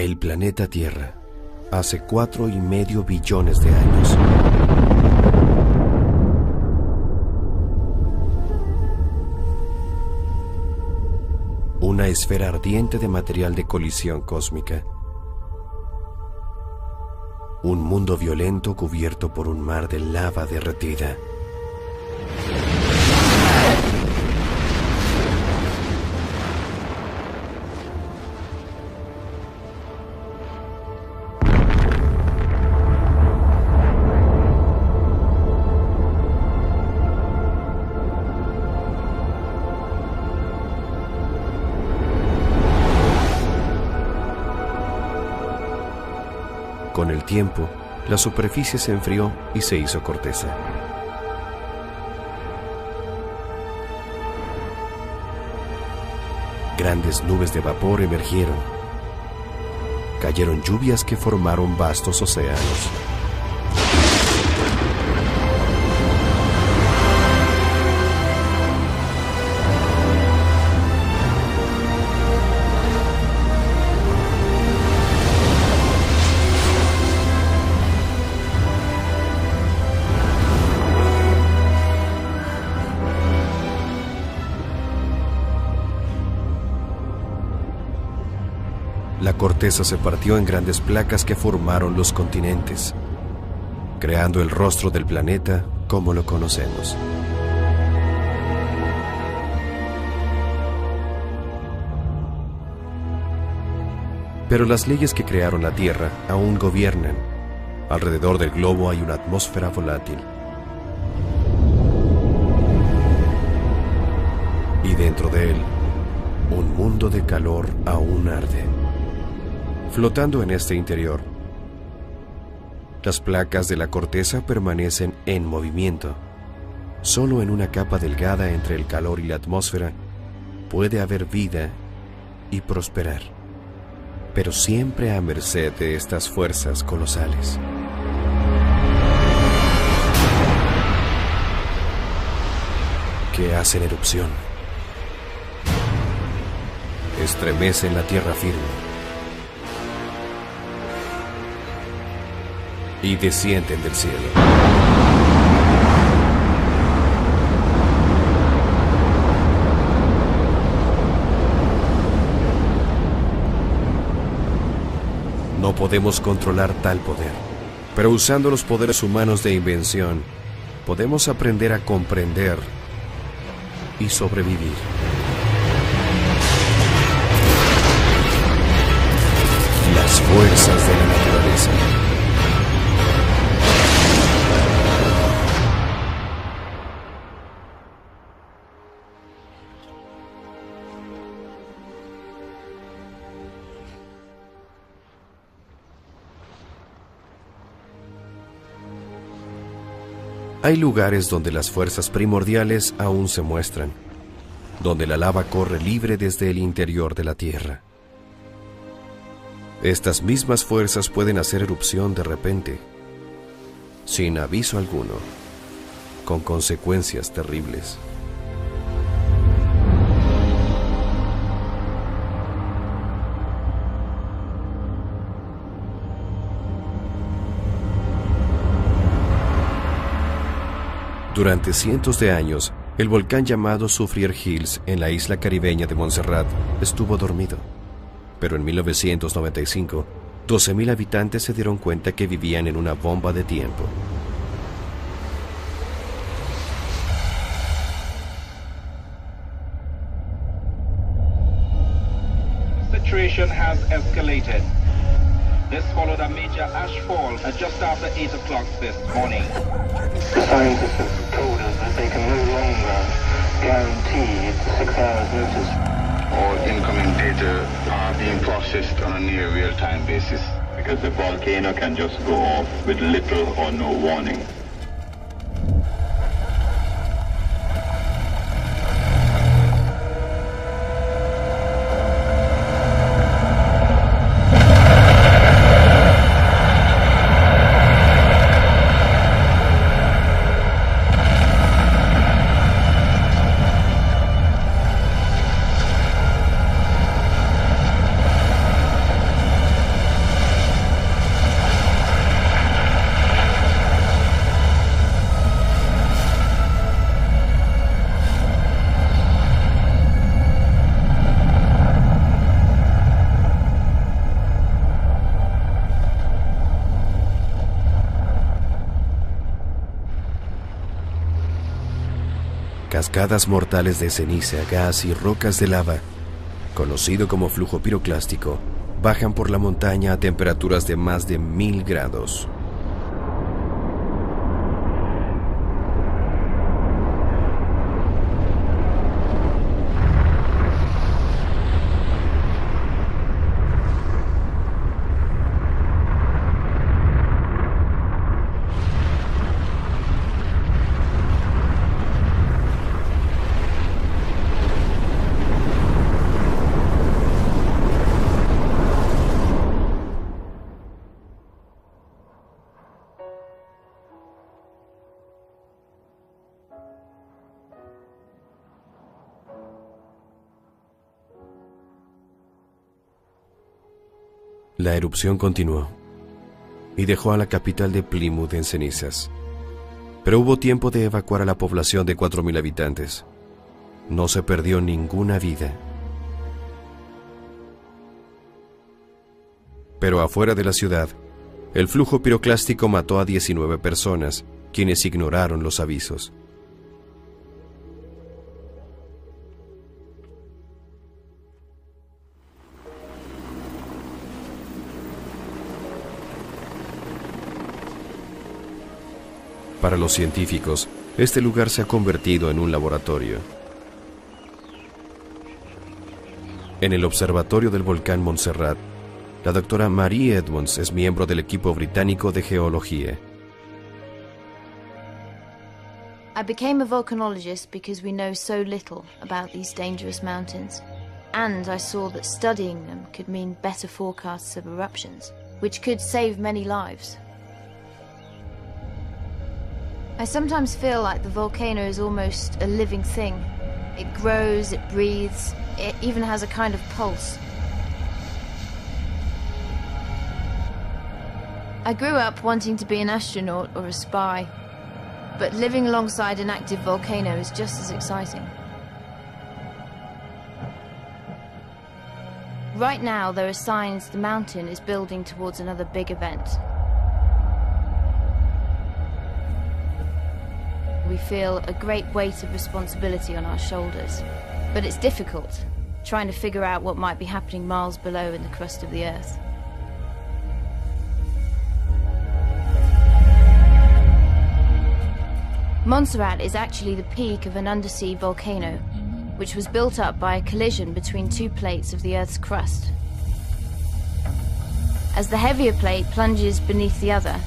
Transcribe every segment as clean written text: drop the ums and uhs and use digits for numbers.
El planeta Tierra, hace 4,5 billones de años. Una esfera ardiente de material de colisión cósmica. Un mundo violento cubierto por un mar de lava derretida. Con el tiempo, la superficie se enfrió y se hizo corteza. Grandes nubes de vapor emergieron. Cayeron lluvias que formaron vastos océanos. La corteza se partió en grandes placas que formaron los continentes, creando el rostro del planeta como lo conocemos. Pero las leyes que crearon la Tierra aún gobiernan. Alrededor del globo hay una atmósfera volátil. Y dentro de él, un mundo de calor aún arde. Flotando en este interior, las placas de la corteza permanecen en movimiento. Solo en una capa delgada entre el calor y la atmósfera puede haber vida y prosperar, pero siempre a merced de estas fuerzas colosales. Que hacen erupción, estremecen la tierra firme y descienden del cielo. No podemos controlar tal poder, pero usando los poderes humanos de invención, podemos aprender a comprender y sobrevivir. Las fuerzas de la naturaleza. Hay lugares donde las fuerzas primordiales aún se muestran, donde la lava corre libre desde el interior de la Tierra. Estas mismas fuerzas pueden hacer erupción de repente, sin aviso alguno, con consecuencias terribles. Durante cientos de años, el volcán llamado Soufriere Hills en la isla caribeña de Montserrat estuvo dormido. Pero en 1995, 12,000 habitantes se dieron cuenta que vivían en una bomba de tiempo. Situation has escalated. This followed a major ash fall at just after 8 o'clock this morning. The scientists have told us that they can no longer guarantee 6 hours notice. All incoming data are being processed on a near real-time basis because the volcano can just go off with little or no warning. Cascadas mortales de ceniza, gas y rocas de lava, conocido como flujo piroclástico, bajan por la montaña a temperaturas de más de 1000 grados. La erupción continuó y dejó a la capital de Plymouth en cenizas. Pero hubo tiempo de evacuar a la población de 4000 habitantes. No se perdió ninguna vida. Pero afuera de la ciudad, el flujo piroclástico mató a 19 personas, quienes ignoraron los avisos. Para los científicos, este lugar se ha convertido en un laboratorio. En el observatorio del volcán Montserrat, la doctora Marie Edmonds es miembro del equipo británico de geología. I became a volcanologist because we know so little about these dangerous mountains, and I saw that studying them could mean better forecasts of eruptions, which could save many lives. I sometimes feel like the volcano is almost a living thing. It grows, it breathes, it even has a kind of pulse. I grew up wanting to be an astronaut or a spy, but living alongside an active volcano is just as exciting. Right now, there are signs the mountain is building towards another big event. We feel a great weight of responsibility on our shoulders, but it's difficult, trying to figure out what might be happening miles below in the crust of the Earth. Montserrat is actually the peak of an undersea volcano, which was built up by a collision between two plates of the Earth's crust. As the heavier plate plunges beneath the other,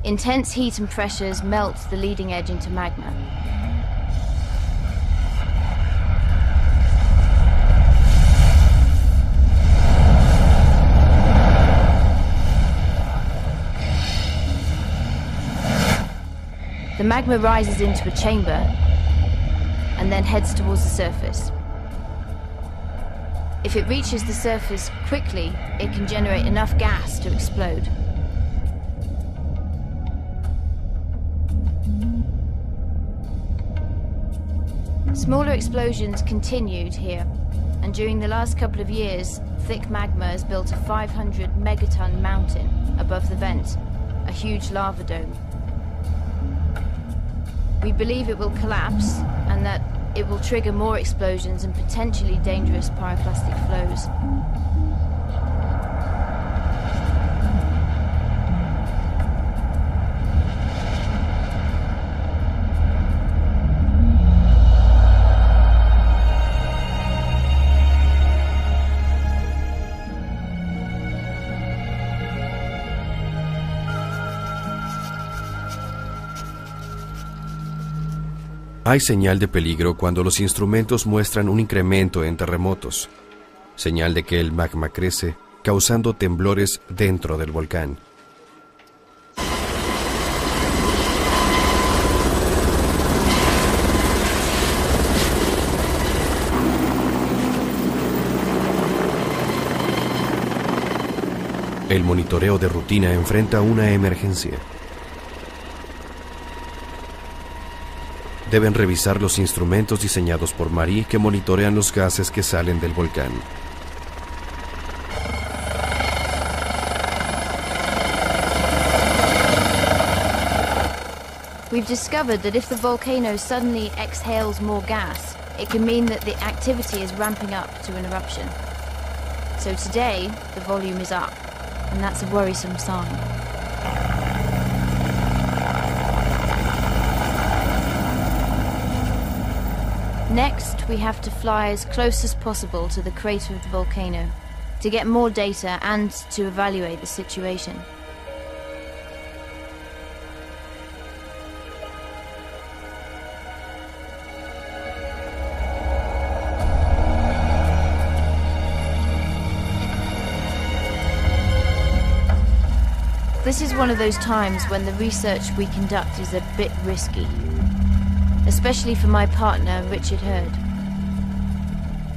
intense heat and pressures melt the leading edge into magma. The magma rises into a chamber and then heads towards the surface. If it reaches the surface quickly, it can generate enough gas to explode. Smaller explosions continued here, and during the last couple of years, thick magma has built a 500 megaton mountain above the vent, a huge lava dome. We believe it will collapse, and that it will trigger more explosions and potentially dangerous pyroclastic flows. Hay señal de peligro cuando los instrumentos muestran un incremento en terremotos, señal de que el magma crece, causando temblores dentro del volcán. El monitoreo de rutina enfrenta una emergencia. Deben revisar los instrumentos diseñados por Marie que monitorean los gases que salen del volcán. We've discovered that if the volcano suddenly exhales more gas, it can mean that the activity is ramping up to an eruption. So today, the volume is up, and that's a worrisome sign. Next, we have to fly as close as possible to the crater of the volcano to get more data and to evaluate the situation. This is one of those times when the research we conduct is a bit risky, especially for my partner, Richard Hurd.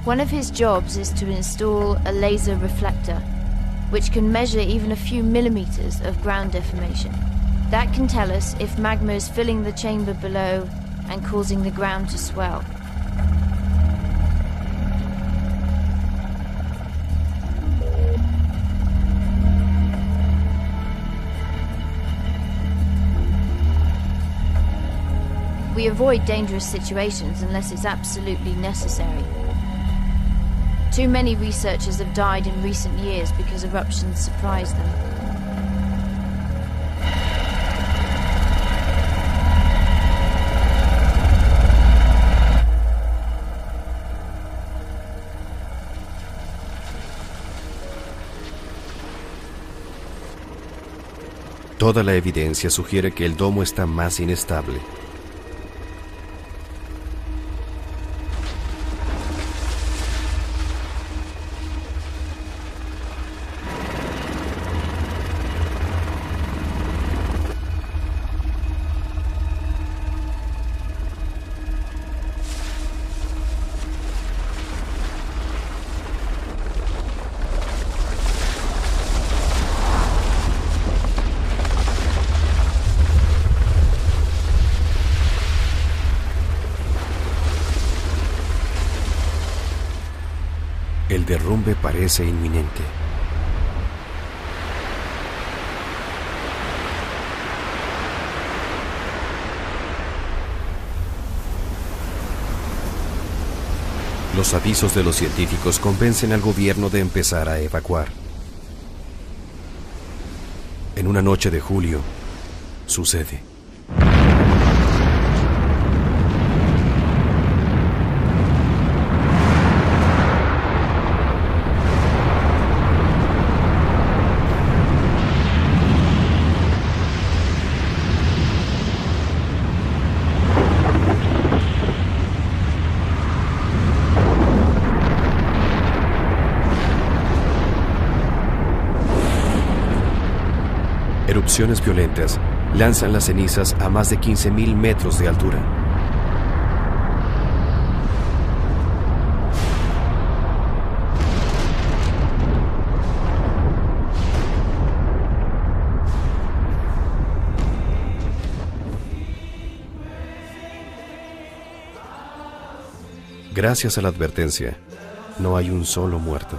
One of his jobs is to install a laser reflector, which can measure even a few millimeters of ground deformation. That can tell us if magma is filling the chamber below and causing the ground to swell. We avoid dangerous situations unless it's absolutely necessary. Too many researchers have died in recent years because eruptions surprised them. Toda la evidencia sugiere que el domo está más inestable. El derrumbe parece inminente. Los avisos de los científicos convencen al gobierno de empezar a evacuar. En una noche de julio, sucede. Erupciones violentas lanzan las cenizas a más de 15.000 metros de altura. Gracias a la advertencia, no hay un solo muerto.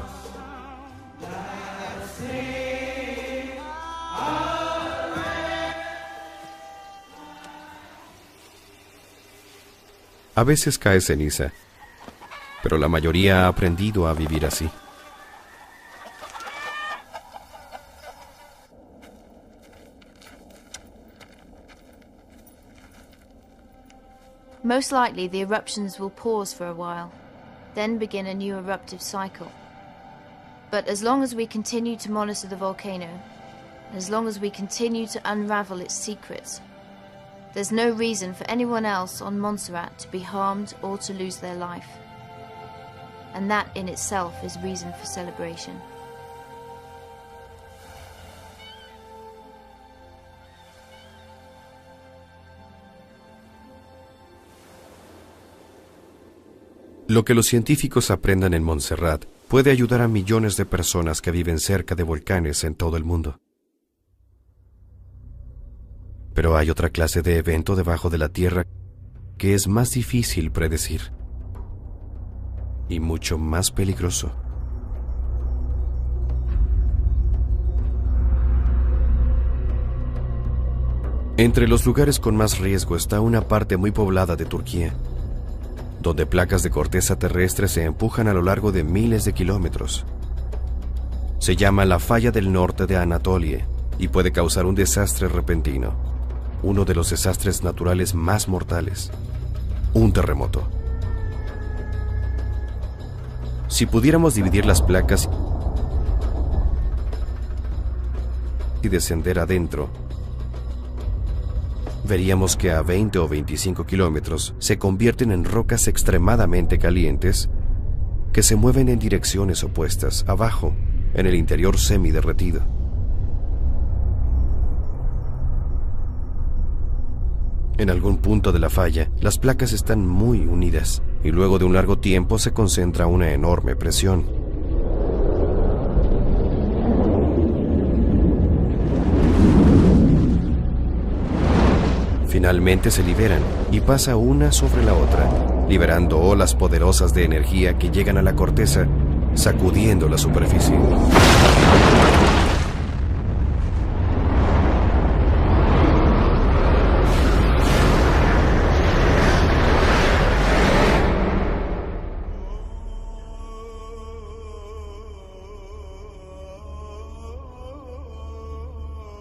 A veces cae ceniza, pero la mayoría ha aprendido a vivir así. Most likely the eruptions will pause for a while, then begin a new eruptive cycle. But as long as we continue to monitor the volcano, as long as we continue to unravel its secrets, there's no reason for anyone else on Montserrat to be harmed or to lose their life. And that in itself is reason for celebration. Lo que los científicos aprendan en Montserrat puede ayudar a millones de personas que viven cerca de volcanes en todo el mundo. Pero hay otra clase de evento debajo de la Tierra que es más difícil predecir y mucho más peligroso. Entre los lugares con más riesgo está una parte muy poblada de Turquía, donde placas de corteza terrestre se empujan a lo largo de miles de kilómetros. Se llama la falla del norte de Anatolia y puede causar un desastre repentino, uno de los desastres naturales más mortales, un terremoto. Si pudiéramos dividir las placas y descender adentro, veríamos que a 20 o 25 kilómetros se convierten en rocas extremadamente calientes que se mueven en direcciones opuestas, abajo, en el interior semiderretido. En algún punto de la falla, las placas están muy unidas y luego de un largo tiempo se concentra una enorme presión. Finalmente se liberan y pasa una sobre la otra, liberando olas poderosas de energía que llegan a la corteza, sacudiendo la superficie.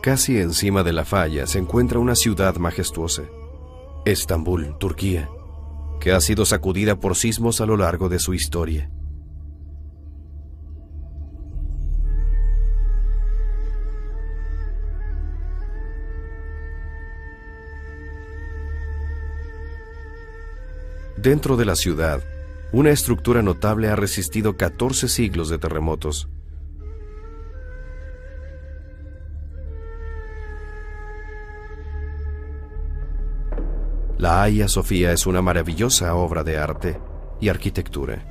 Casi encima de la falla se encuentra una ciudad majestuosa, Estambul, Turquía, que ha sido sacudida por sismos a lo largo de su historia. Dentro de la ciudad, una estructura notable ha resistido 14 siglos de terremotos. La Hagia Sofía es una maravillosa obra de arte y arquitectura,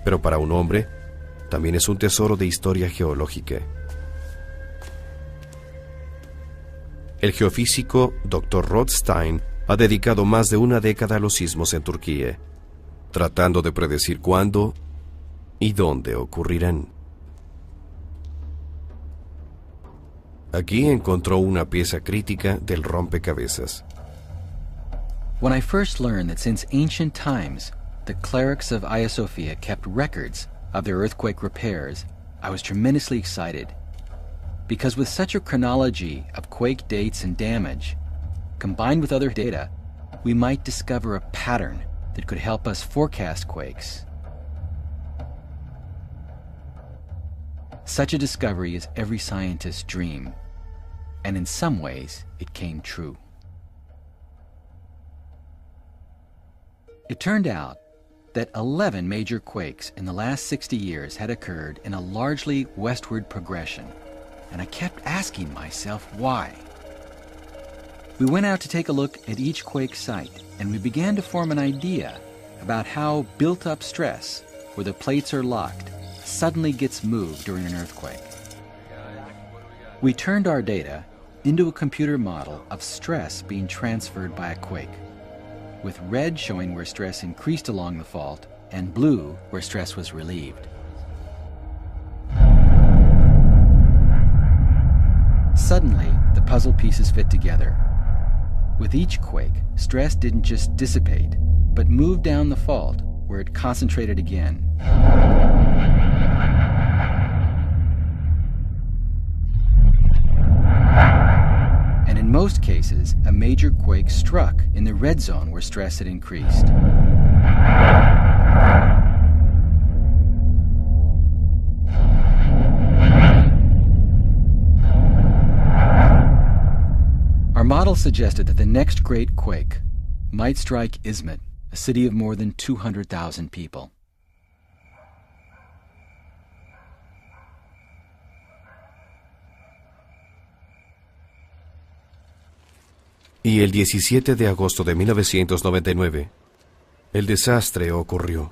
pero para un hombre también es un tesoro de historia geológica. El geofísico Dr. Rothstein ha dedicado más de una década a los sismos en Turquía, tratando de predecir cuándo y dónde ocurrirán. Aquí encontró una pieza crítica del rompecabezas. When I first learned that since ancient times, the clerics of Hagia Sophia kept records of their earthquake repairs, I was tremendously excited. Because with such a chronology of quake dates and damage, combined with other data, we might discover a pattern that could help us forecast quakes. Such a discovery is every scientist's dream, and in some ways, it came true. It turned out that 11 major quakes in the last 60 years had occurred in a largely westward progression, and I kept asking myself why. We went out to take a look at each quake site, and we began to form an idea about how built-up stress, where the plates are locked, suddenly gets moved during an earthquake. We turned our data into a computer model of stress being transferred by a quake, with red showing where stress increased along the fault and blue where stress was relieved. Suddenly, the puzzle pieces fit together. With each quake, stress didn't just dissipate, but moved down the fault where it concentrated again. And in most cases, a major quake struck in the red zone where stress had increased. Our model suggested that the next great quake might strike Izmit, a city of more than 200,000 people. Y el 17 de agosto de 1999, el desastre ocurrió.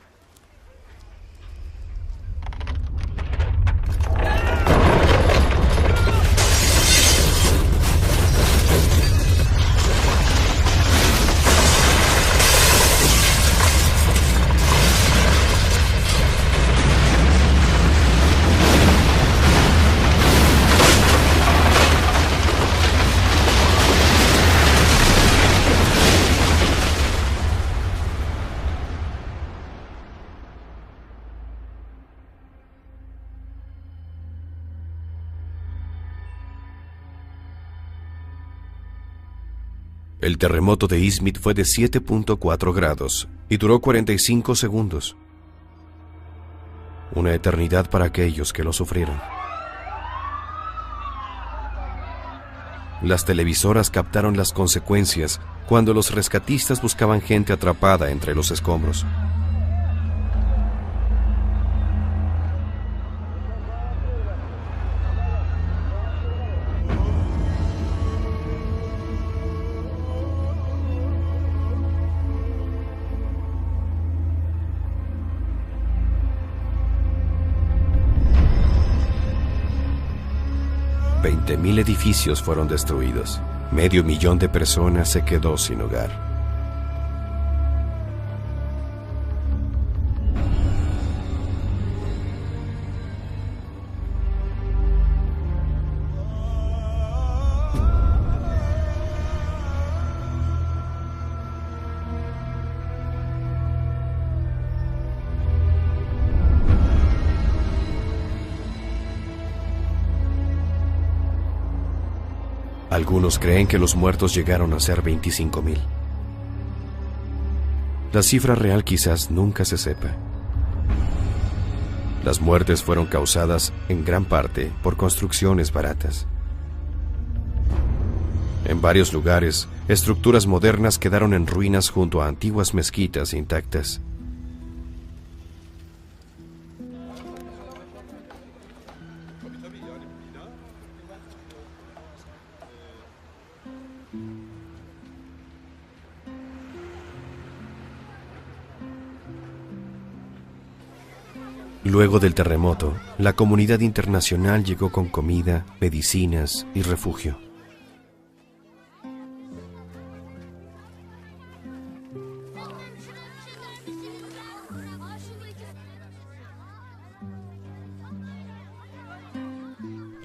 El terremoto de Izmit fue de 7.4 grados y duró 45 segundos. Una eternidad para aquellos que lo sufrieron. Las televisoras captaron las consecuencias cuando los rescatistas buscaban gente atrapada entre los escombros. Mil edificios fueron destruidos. 500,000 de personas se quedó sin hogar. Algunos creen que los muertos llegaron a ser 25,000. La cifra real quizás nunca se sepa. Las muertes fueron causadas en gran parte por construcciones baratas. En varios lugares, estructuras modernas quedaron en ruinas junto a antiguas mezquitas intactas. Luego del terremoto, la comunidad internacional llegó con comida, medicinas y refugio.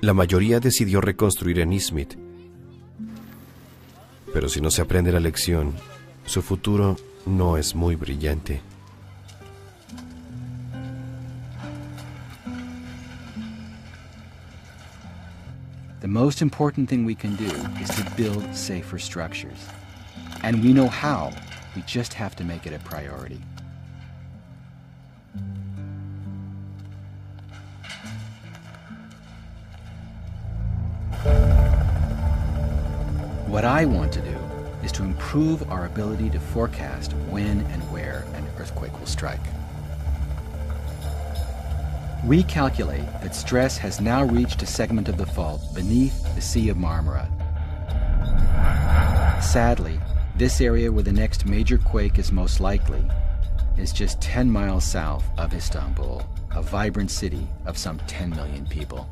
La mayoría decidió reconstruir en Izmit, pero si no se aprende la lección, su futuro no es muy brillante. The most important thing we can do is to build safer structures. And we know how, we just have to make it a priority. What I want to do is to improve our ability to forecast when and where an earthquake will strike. We calculate that stress has now reached a segment of the fault beneath the Sea of Marmara. Sadly, this area where the next major quake is most likely is just 10 miles south of Istanbul, a vibrant city of some 10 million people.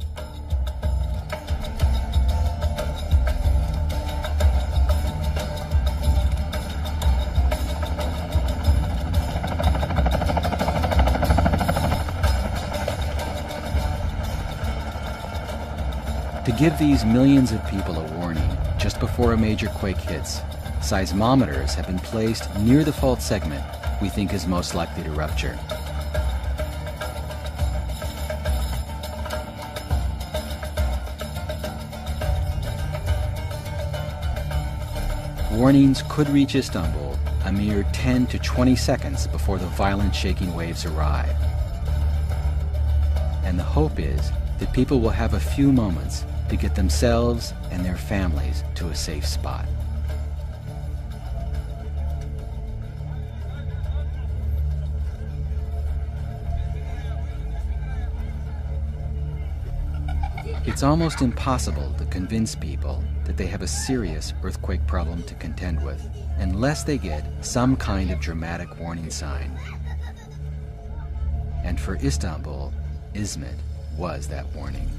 To give these millions of people a warning just before a major quake hits, seismometers have been placed near the fault segment we think is most likely to rupture. Warnings could reach Istanbul a mere 10 to 20 seconds before the violent shaking waves arrive. And the hope is that people will have a few moments to get themselves and their families to a safe spot. It's almost impossible to convince people that they have a serious earthquake problem to contend with unless they get some kind of dramatic warning sign. And for Istanbul, Izmit was that warning.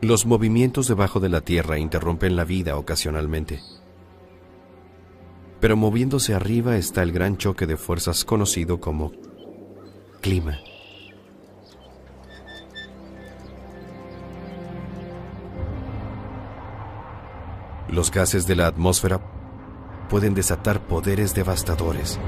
Los movimientos debajo de la tierra interrumpen la vida ocasionalmente. Pero moviéndose arriba está el gran choque de fuerzas conocido como clima. Los gases de la atmósfera pueden desatar poderes devastadores.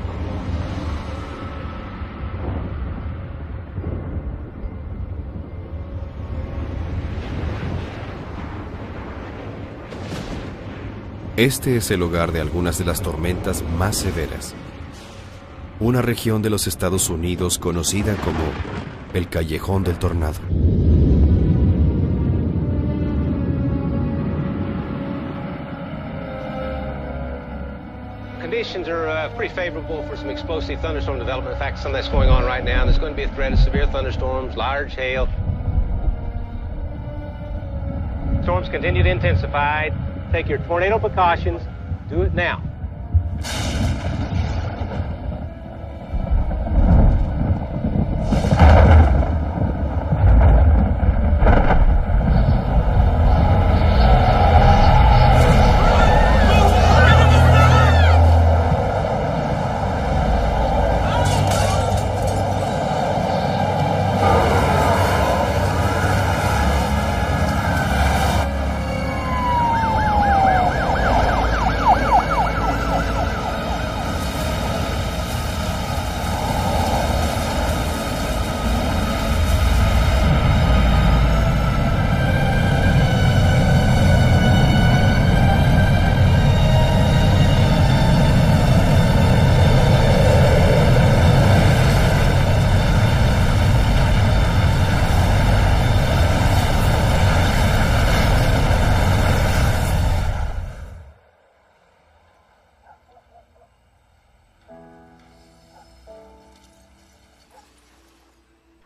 Este es el hogar de algunas de las tormentas más severas. Una región de los Estados Unidos conocida como el Callejón del Tornado. Conditions are pretty favorable for some explosive thunderstorm development. In fact, some of that's going on right now. There's going to be a threat of severe thunderstorms, large hail. Storms continue to intensify. Take your tornado precautions. Do it now.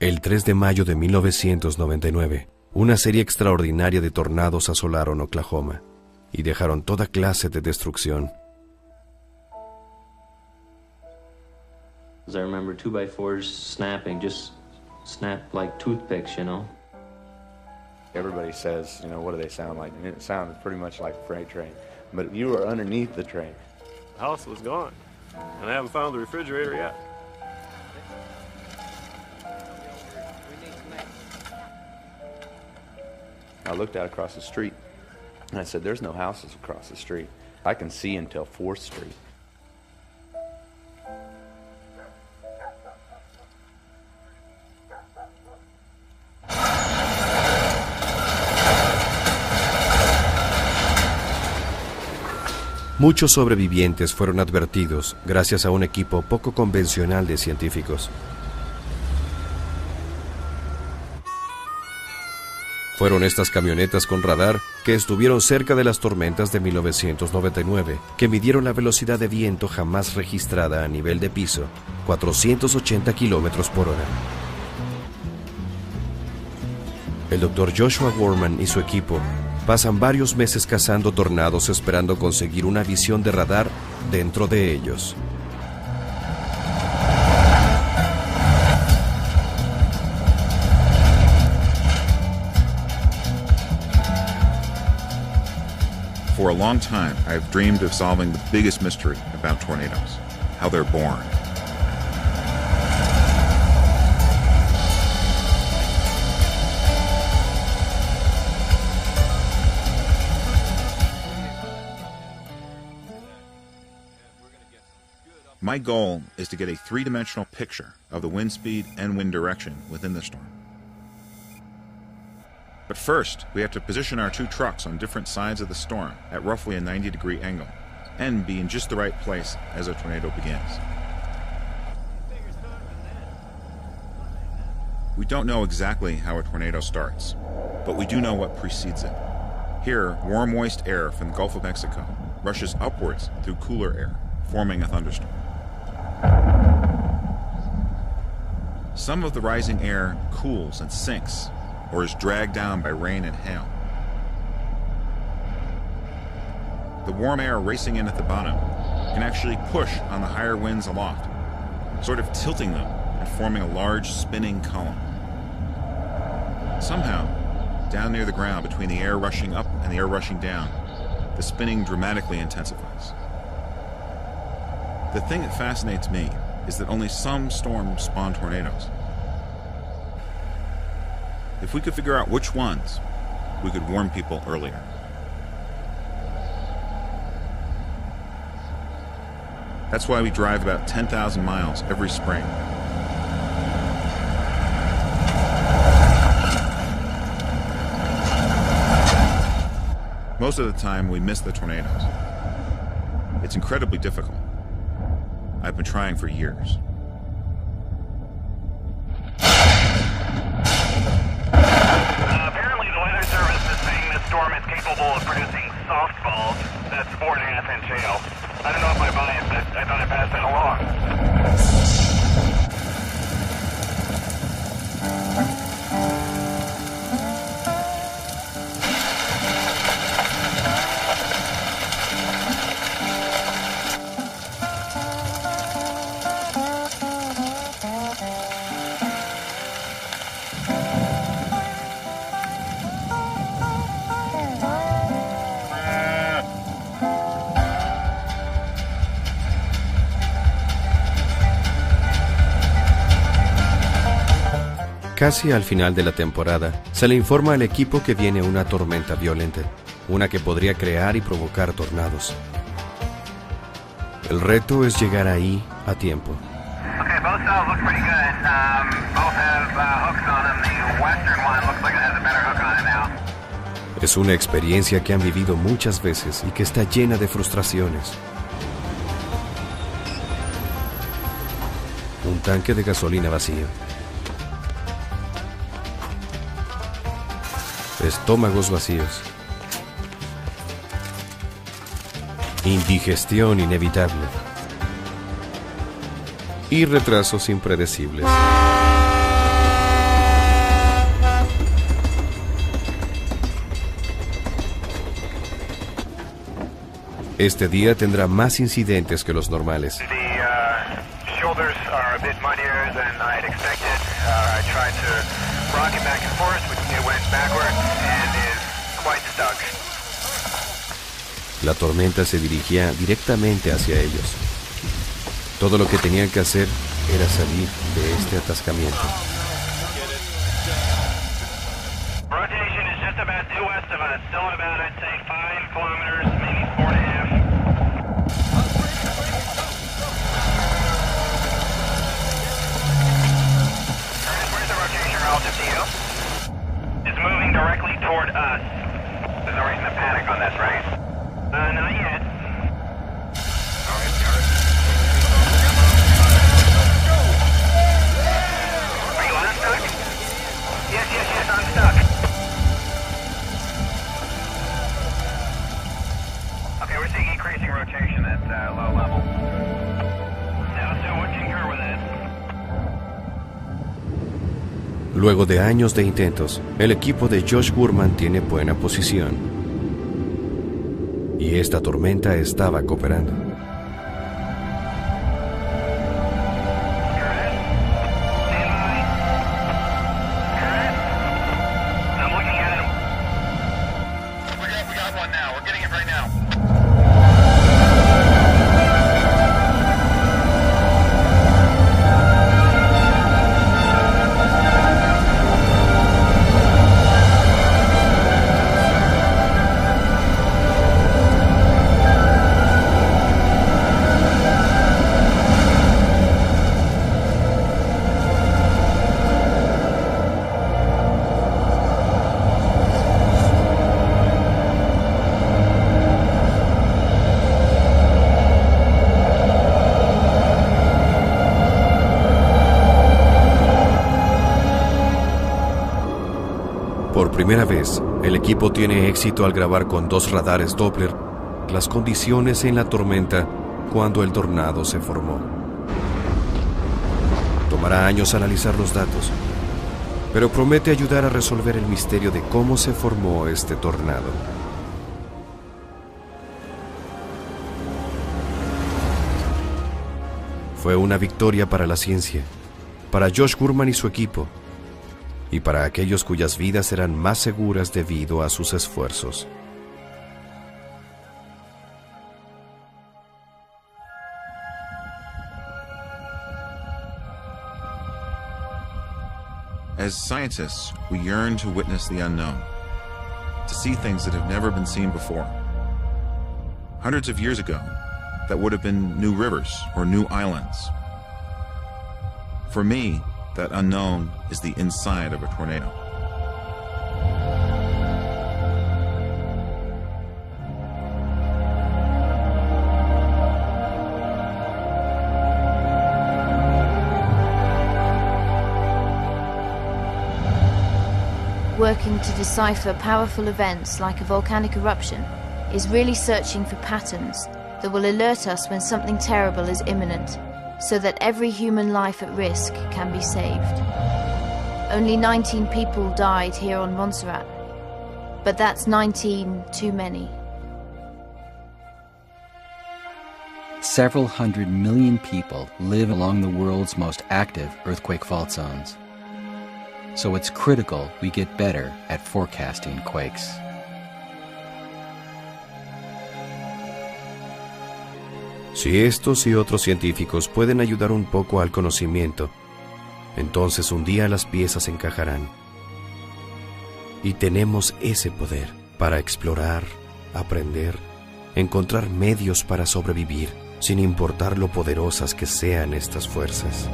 El 3 de mayo de 1999, una serie extraordinaria de tornados asolaron Oklahoma y dejaron toda clase de destrucción. I remember 2x4s snapping, just snap like toothpicks, you know. Everybody says, you know, what do they sound like? And it sounded pretty much like a freight train. But you were underneath the train. The house was gone, and I haven't found the refrigerator yet. I looked out across the street, and I said, there's no houses across the street. I can see until 4th Street. Muchos sobrevivientes fueron advertidos gracias a un equipo poco convencional de científicos. Fueron estas camionetas con radar que estuvieron cerca de las tormentas de 1999, que midieron la velocidad de viento jamás registrada a nivel de piso, 480 kilómetros por hora. El Dr. Joshua Gorman y su equipo pasan varios meses cazando tornados esperando conseguir una visión de radar dentro de ellos. For a long time, I've dreamed of solving the biggest mystery about tornadoes, how they're born. My goal is to get a three-dimensional picture of the wind speed and wind direction within the storm. But first, we have to position our two trucks on different sides of the storm at roughly a 90-degree angle and be in just the right place as a tornado begins. We don't know exactly how a tornado starts, but we do know what precedes it. Here, warm, moist air from the Gulf of Mexico rushes upwards through cooler air, forming a thunderstorm. Some of the rising air cools and sinks, or is dragged down by rain and hail. The warm air racing in at the bottom can actually push on the higher winds aloft, sort of tilting them and forming a large spinning column. Somehow, down near the ground between the air rushing up and the air rushing down, the spinning dramatically intensifies. The thing that fascinates me is that only some storms spawn tornadoes. If we could figure out which ones, we could warn people earlier. That's why we drive about 10,000 miles every spring. Most of the time, we miss the tornadoes. It's incredibly difficult. I've been trying for years. Apparently, the Weather Service is saying this storm is capable of producing softballs. That's 4.5-inch hail. I don't know if I buy it, but I thought I'd pass that along. Casi al final de la temporada, se le informa al equipo que viene una tormenta violenta, una que podría crear y provocar tornados. El reto es llegar ahí a tiempo. Okay, both cells look pretty good. Both have hooks on them. The western one looks like it has a better hook on it now. Es una experiencia que han vivido muchas veces y que está llena de frustraciones. Un tanque de gasolina vacío. Estómagos vacíos. Indigestión inevitable. Y retrasos impredecibles. Este día tendrá más incidentes que los normales. Shoulders are a bit muddier than I had expected. I tried to rock it back and forth, but it went backwards and is quite stuck. La tormenta se dirigía directamente hacia ellos. Todo lo que tenían que hacer era salir de este atascamiento. Rotation is just about due west of us, still at about, I'd say, 5 kilometers, maybe 4.5. Relative to you. It's moving directly toward us. There's no reason to panic on this, right? Not yet. Alright, are you unstuck? Yes, I'm stuck. Okay, we're seeing increasing rotation at low level. Now, so would you concur with that? Luego de años de intentos, el equipo de Josh Gurman tiene buena posición. Y esta tormenta estaba cooperando. Por primera vez, el equipo tiene éxito al grabar con 2 radares Doppler las condiciones en la tormenta cuando el tornado se formó. Tomará años analizar los datos, pero promete ayudar a resolver el misterio de cómo se formó este tornado. Fue una victoria para la ciencia, para Josh Gurman y su equipo, y para aquellos cuyas vidas serán más seguras debido a sus esfuerzos. As scientists, we yearn to witness the unknown, to see things that have never been seen before. Hundreds of years ago, that would have been new rivers or new islands. For me, that unknown is the inside of a tornado. Working to decipher powerful events like a volcanic eruption is really searching for patterns that will alert us when something terrible is imminent, so that every human life at risk can be saved. Only 19 people died here on Montserrat, but that's 19 too many. Several 100 million people live along the world's most active earthquake fault zones. So it's critical we get better at forecasting quakes. Si estos y otros científicos pueden ayudar un poco al conocimiento, entonces un día las piezas encajarán. Y tenemos ese poder para explorar, aprender, encontrar medios para sobrevivir, sin importar lo poderosas que sean estas fuerzas.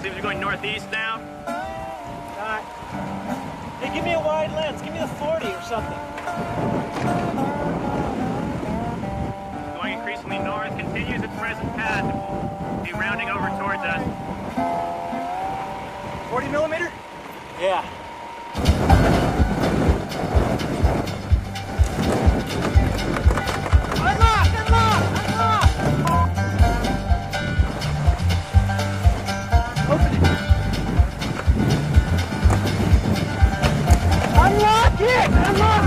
Seems you're going northeast now. Hey, give me a wide lens. Give me the 40 or something. Going increasingly north, continues its present path. Will be rounding over towards us. 40 millimeter? Yeah. Unlock it! Unlock